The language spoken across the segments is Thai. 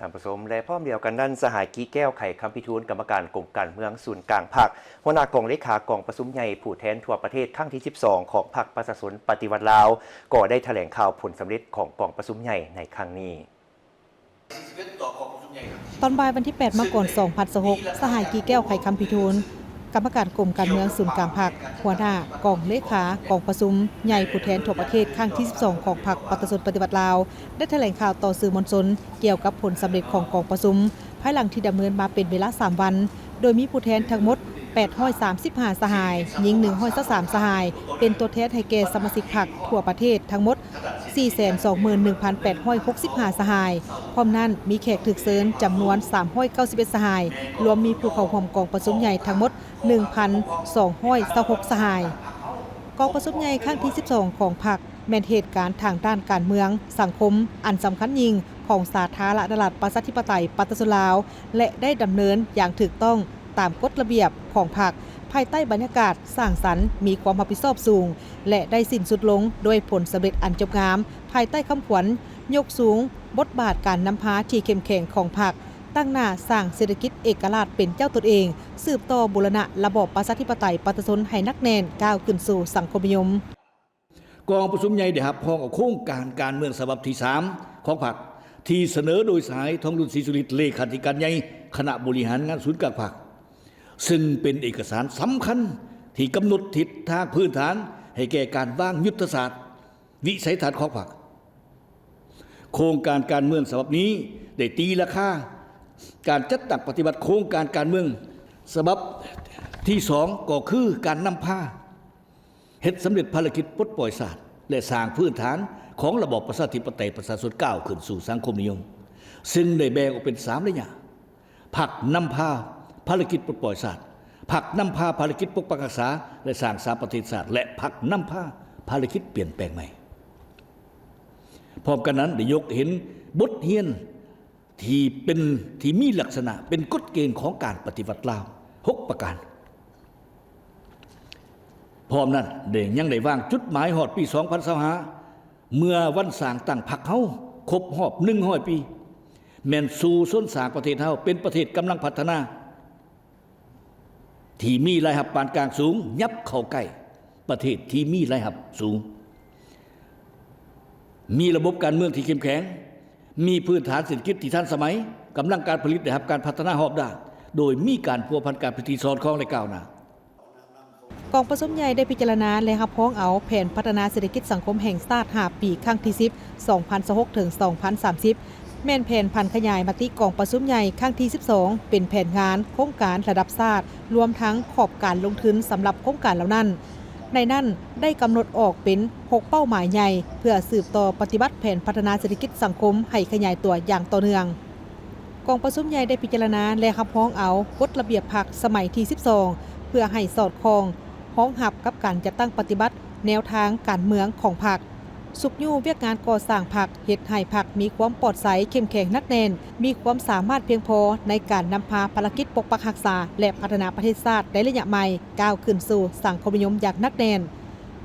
ท่านผู้ชมและพร้อมเดียวกันนั้นสหายกี้แก้วไข่คำพิทูลกรรมการกรมการเมืองศูนย์กลางภาคหัวหน้ากองเลขากองประชุมใหญ่ผู้แทนทั่วประเทศครั้งที่ 12 ของพรรคประชาชนปฏิวัติลาวก็ได้แถลงข่าวผลสำเร็จของกองประชุมใหญ่ในครั้งนี้ตอนบ่ายวันที่ 8 มกราคม 2026 สหายกี้แก้วไข่คำพิทูลกรรมการกรมการเมืองศูนย์กลางภาคหัวหน้ากองเลขากองประชุมใหญ่ผู้แทนทั่วประเทศครั้งที่ 12 ของพรรคประชาชนปฏิวัติลาวได้แถลงข่าวต่อสื่อมวลชนเกี่ยวกับผลสำเร็จของกองประชุมภายหลังที่ดำเนินมาเป็นเวลา 3 วันโดยมีผู้แทนทั้งหมด835 สหายหญิง123 สหายเป็นตัวแทนให้แก่สมาชิกพรรคทั่วประเทศทั้งหมด 421,865 สหายพร้อมนั้นมีแขกถึกเชิญจำนวน 391 สหายรวมมีผู้เข้าร่วมกองประชุมใหญ่ทั้งหมด 1,226 สหายกองประชุมใหญ่ครั้งที่ 12 ของพรรคแม่นเหตุการณ์ทางด้านการเมืองสังคมอันสำคัญยิ่งของสาธารณรัฐประชาธิปไตยประชาชนลาวและได้ดำเนินอย่างถูกต้องตามกฎระเบียบของพรรคภายใต้บรรยากาศสร้างสรรค์มีความรับผิดชอบสูงและได้สิ้นสุดลงโดยผลสำเร็จอันจบงามภายใต้คำขวัญยกสูงบทบาทการนำพาที่เข้มแข็งของพรรคตั้งหน้าสร้างเศรษฐกิจเอกราชเป็นเจ้าตนเองสืบต่อบูรณะระบอบประชาธิปไตยประชาชนให้นักแน่นก้าวขึ้นสู่สังคมนิยมกองประชุมใหญ่ได้รับพ้องเอาโครงการการเมืองฉบับที่ 3 ของพรรคที่เสนอโดยสายทองรุ่นศรีสุริตเลขาธิการใหญ่คณะบริหารงานศูนย์กลางพรรคซึ่งเป็นเอกสารสำคัญที่กำหนดทิศทางพื้นฐานให้แก่การวางยุทธศาสตร์วิสัยทัศน์ของพรรคโครงการการเมืองฉบับนี้ได้ตีราคาการจัดตั้งปฏิบัติโครงการการเมืองฉบับที่ 2ก็คือการนำพาเฮ็ดสำเร็จภารกิจปลดปล่อยศาสตร์และสร้างพื้นฐานของระบอบประชาธิปไตยประชาชนก้าวขึ้นสู่สังคมนิยมซึ่งได้แบ่งออกเป็น3ระยะพรรคนำพาภารกิจปลดปล่อยศาสตร์พรรคนำพาภารกิจปกปักรักษาและสร้างสามประเทศศาสตร์และพรรคนำพาภารกิจเปลี่ยนแปลงใหม่พร้อมกันนั้นได้ยกเห็นบทเรียนที่มีลักษณะเป็นกฎเกณฑ์ของการปฏิวัติลาว6ประการพร้อมนั้นยังได้วางจุดหมายฮอดปี2025เมื่อวันสร้างตั้งพรรคเฮาครบรอบ100 ปีแม่นสู่ส้นสร้างประเทศเฮาเป็นประเทศกำลังพัฒนาที่มีรายรับปานกลางสูงยับเข้าใกล้ประเทศที่มีรายรับสูงมีระบบการเมืองที่เข้มแข็งมีพื้นฐานเศรษฐกิจที่ทันสมัยกำลังการผลิตได้รับการพัฒนารอบด้านโดยมีการพัวพันการพิธีสอดคล้องและก้าวหน้ากองประชุมใหญ่ได้พิจารณาและรับพ้องเอาแผนพัฒนาเศรษฐกิจสังคมแห่งชาติ5 ปีครั้งที่ 10 2026 ถึง 2030 แม่นแผนพันขยายมติกองประชุมใหญ่ครั้งที่ 12 เป็นแผนงานโครงการระดับชาติรวมทั้งขอบการลงทุนสำหรับโครงการเหล่านั้นในนั้นได้กำหนดออกเป็น6เป้าหมายใหญ่เพื่อสืบต่อปฏิบัติแผนพัฒนาเศรษฐกิจสังคมให้ขยายตัวอย่างต่อเนื่องกองประชุมใหญ่ได้พิจารณาและรับพ้องเอากฎระเบียบพรรคสมัยที่ 12 เพื่อให้สอดคล้องห้องหับกับการจัดตั้งปฏิบัติแนวทางการเมืองของพรรคสุขยู่เวียกงานก่อสร้างพรรคเฮ็ดให้พรรคมีความปลอดใสเข้มแข็งนักแน่นมีความสามารถเพียงพอในการนำพาภารกิจปกปักรักษาและพัฒนาประเทศชาติในระยะใหม่ก้าวขึ้นสู่สังคมนิยมอย่างนักแน่น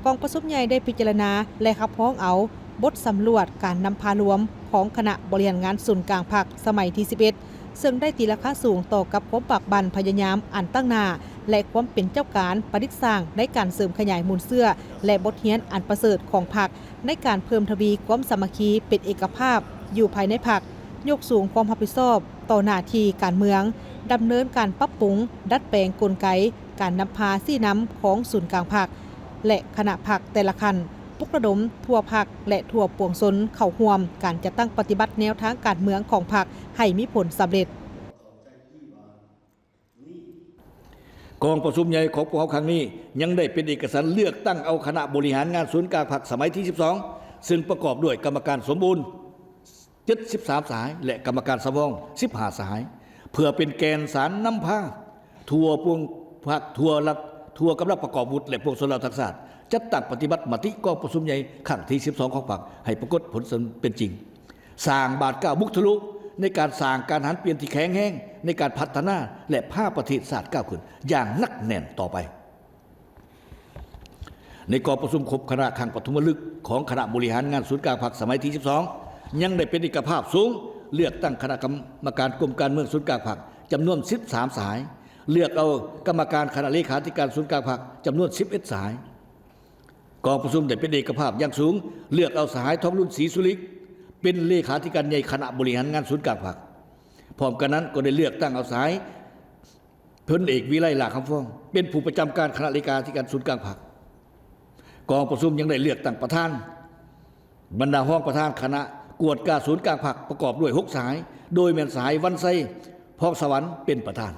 กองประชุมใหญ่ได้พิจารณาและรับพ้องเอาบทสำรวจการนำพารวมของคณะบริหารงานศูนย์กลางพรรคสมัยที่ 11 ซึ่งได้ตีราคาสูงต่อกับความปากบั่นพยายามอันตั้งหน้าและความเป็นเจ้าการประดิษฐ์สร้างในการเสริมขยายมูลเสื้อและบทเรียนอันประเสริฐของพรรคในการเพิ่มทวีความสามัคคีเป็นเอกภาพอยู่ภายในพรรคยกสูงความรับผิดชอบต่อหน้าที่การเมืองดำเนินการปรับปรุงดัดแปลงกลไกการนำพาซี่น้ำของศูนย์กลางพรรคและคณะพรรคแต่ละคันปลุกระดมทั่วพรรคและทั่วปวงชนเข้าร่วมการจัดตั้งปฏิบัติแนวทางการเมืองของพรรคให้มีผลสำเร็จกองประชุมใหญ่ของพวกเขาครั้งนี้ยังได้เป็นเอกสารเลือกตั้งเอาคณะบริหารงานศูนย์กลางพรรคสมัยที่ 12 ซึ่งประกอบด้วยกรรมการสมบูรณ์73 สหายและกรรมการสำรอง15 สหายเพื่อเป็นแกนสารนำพาทั่วปวงพรรคทั่วรัฐทั่วกำลังประกอบวุฒิและพวกชนเราทักษะจัดตั้งปฏิบัติมติกองประชุมใหญ่ครั้งที่ 12 ของพรรคให้ปรากฏผลเป็นจริงสร้างบาทก้าวบุกทะลุในการสร้างการหันเปลี่ยนที่แข็งแรงในการพัฒนาและพาประเทศชาติก้าวขึ้นอย่างนักแน่นต่อไปในกองประชุมครบคณะครั้งปฐมฤกษ์ของคณะบริหารงานศูนย์กลางพรรคสมัยที่ 12 ยังได้เป็นเอกภาพสูง เลือกตั้งคณะกรรมการกรมการเมืองศูนย์กลางพรรคจำนวน13สายเลือกเอากรรมการคณะเลขาธิการศูนย์กลางพรรคจำนวน11สายกองประชุมได้เป็นเอกภาพอย่างสูงเลือกเอาสหายทองรุ่นศรีสุริกเป็นเลขาธิการใหญ่คณะบริหารงานศูนย์กลางพรรคพร้อมกันนั้นก็ได้เลือกตั้งเอาสายพลเอกวิไลหลาคำฟ้องเป็นผู้ประจำการคณะเลขาธิการศูนย์กลางพรรคกองประชุมยังได้เลือกตั้งประธานบรรดาห้องประธานคณะกวดกาศูนย์กลางพรรคประกอบด้วย6สายโดยแม่นสายวันไซพอกสวรรค์เป็นประธาน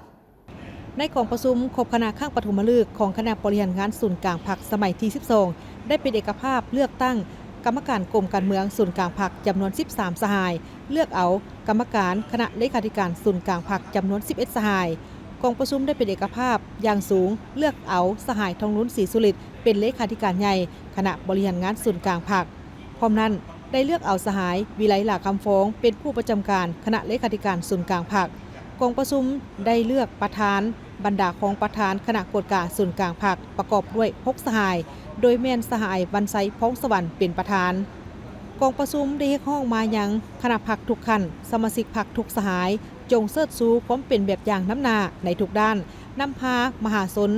ในกองประชุมครบคณะข้างปฐมฤกษ์ของคณะบริหารงานศูนย์กลางพรรคสมัยที่12ได้เป็นเอกภาพเลือกตั้งกรรมการกรมการเมืองศูนย์กลางพรรคจำนวน13สหายเลือกเอากรรมการคณะเลขาธิการศูนย์กลางพรรคจำนวน11สหายกองประชุมได้เป็นเอกภาพอย่างสูงเลือกเอาสหายทองลุ้นศรีสุริตเป็นเลขาธิการใหญ่คณะบริหารงานศูนย์กลางพรรคพร้อมนั้นได้เลือกเอาสหายวิไลหลาคำฟ้องเป็นผู้ประจำการคณะเลขาธิการศูนย์กลางพรรคกองประชุมได้เลือกประธานบรรดาของประธานคณะกวดกาศูนย์กลางพรรคประกอบด้วย6สหายโดยแม่นสหายวันไซพ้องสวรรค์เป็นประธานกองประชุมได้เรียกร้องมายังคณะพรรคทุกขั้นสมาชิกพรรคทุกสหายจงเชิดชูความเป็นแบบอย่างน้ำหน้าในทุกด้านนำพามหาชน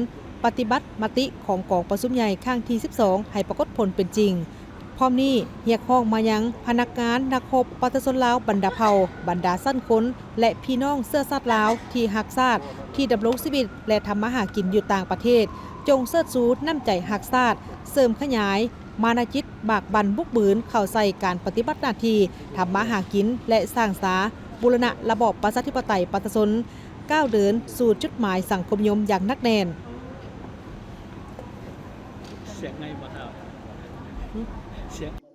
ปฏิบัติมติของกองประชุมใหญ่ข้างที่12ให้ปรากฏผลเป็นจริงพร้อมนี้เรียกร้องมายังพนักงานนักรบประชาชนลาวบรรดาเผ่าบรรดาสั้นคนและพี่น้องเสื้อชาติลาวที่รักชาติที่ดำรงชีวิตและทำมาหากินอยู่ต่างประเทศจงเชิดชูน้ำใจรักชาติเสริมขยายมานาจิตบากบั่นบุกบืนเข้าใส่การปฏิบัติหน้าที่ทำมาหากินและสร้างสาบูรณะระบอบประชาธิปไตยประชาชนก้าวเดินสู่จุดหมายสังคมนิยมอย่างนักแน่นเสียงไงบ่ครับเสียง